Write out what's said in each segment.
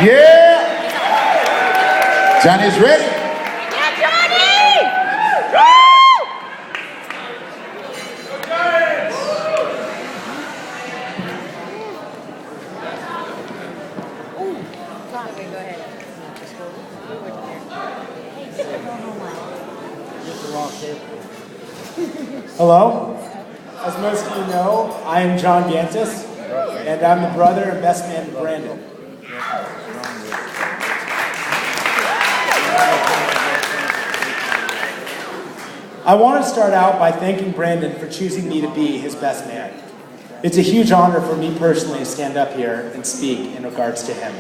Yeah! Johnny's ready. Yeah, Johnny! Woo! Go ahead. Hello. As most of you know, I am John Gantus, and I'm the brother and best man to Brandon. I want to start out by thanking Brandon for choosing me to be his best man. It's a huge honor for me personally to stand up here and speak in regards to him.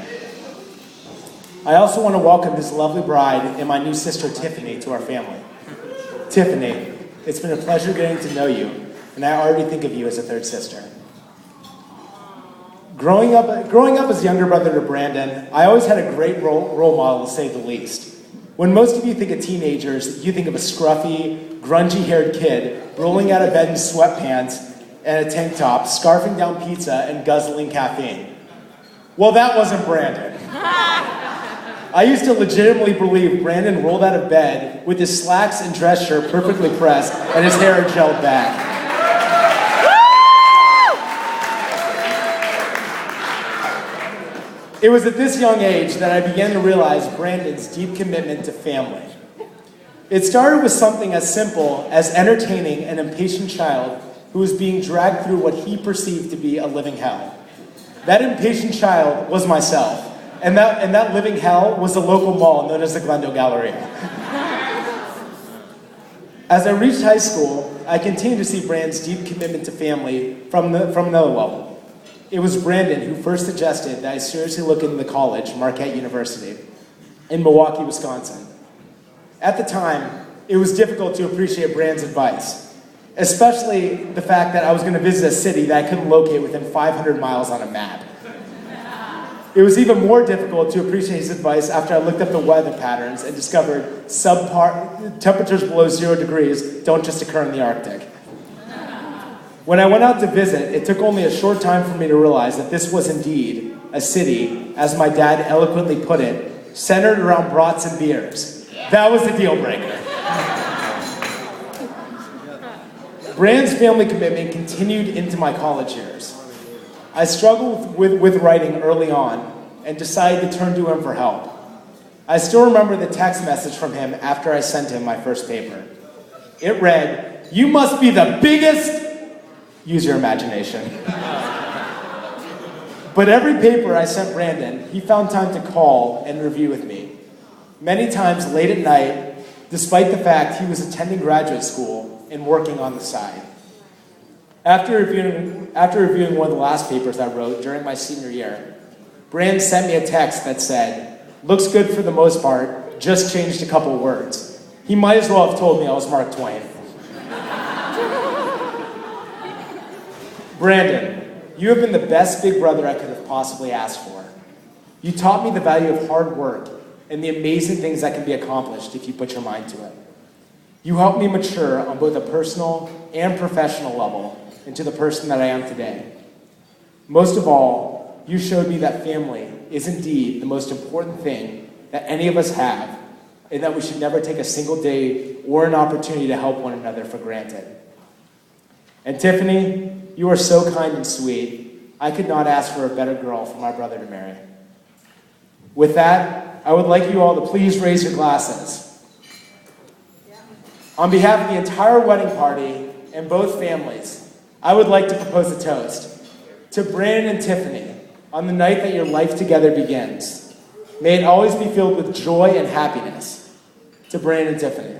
I also want to welcome his lovely bride and my new sister Tiffany to our family. Tiffany, it's been a pleasure getting to know you, and I already think of you as a third sister. Growing up as younger brother to Brandon, I always had a great role model, to say the least. When most of you think of teenagers, you think of a scruffy, grungy-haired kid rolling out of bed in sweatpants and a tank top, scarfing down pizza and guzzling caffeine. Well, that wasn't Brandon. I used to legitimately believe Brandon rolled out of bed with his slacks and dress shirt perfectly pressed and his hair gelled back. It was at this young age that I began to realize Brandon's deep commitment to family. It started with something as simple as entertaining an impatient child who was being dragged through what he perceived to be a living hell. That impatient child was myself, and that living hell was the local mall known as the Glendale Galleria. As I reached high school, I continued to see Brandon's deep commitment to family from another level. It was Brandon who first suggested that I seriously look into college, Marquette University, in Milwaukee, Wisconsin. At the time, it was difficult to appreciate Brandon's advice, especially the fact that I was going to visit a city that I couldn't locate within 500 miles on a map. It was even more difficult to appreciate his advice after I looked up the weather patterns and discovered temperatures below 0 degrees don't just occur in the Arctic. When I went out to visit, it took only a short time for me to realize that this was indeed a city, as my dad eloquently put it, centered around brats and beers. That was the deal breaker. Brand's family commitment continued into my college years. I struggled with writing early on and decided to turn to him for help. I still remember the text message from him after I sent him my first paper. It read, "You must be the biggest..." Use your imagination. But every paper I sent Brandon, he found time to call and review with me. Many times late at night, despite the fact he was attending graduate school and working on the side. After reviewing one of the last papers I wrote during my senior year, Brandon sent me a text that said, "Looks good for the most part, just changed a couple words." He might as well have told me I was Mark Twain. Brandon, you have been the best big brother I could have possibly asked for. You taught me the value of hard work and the amazing things that can be accomplished if you put your mind to it. You helped me mature on both a personal and professional level into the person that I am today. Most of all, you showed me that family is indeed the most important thing that any of us have, and that we should never take a single day or an opportunity to help one another for granted. And Tiffany, you are so kind and sweet. I could not ask for a better girl for my brother to marry. With that, I would like you all to please raise your glasses. On behalf of the entire wedding party and both families, I would like to propose a toast to Brandon and Tiffany on the night that your life together begins. May it always be filled with joy and happiness. To Brandon and Tiffany.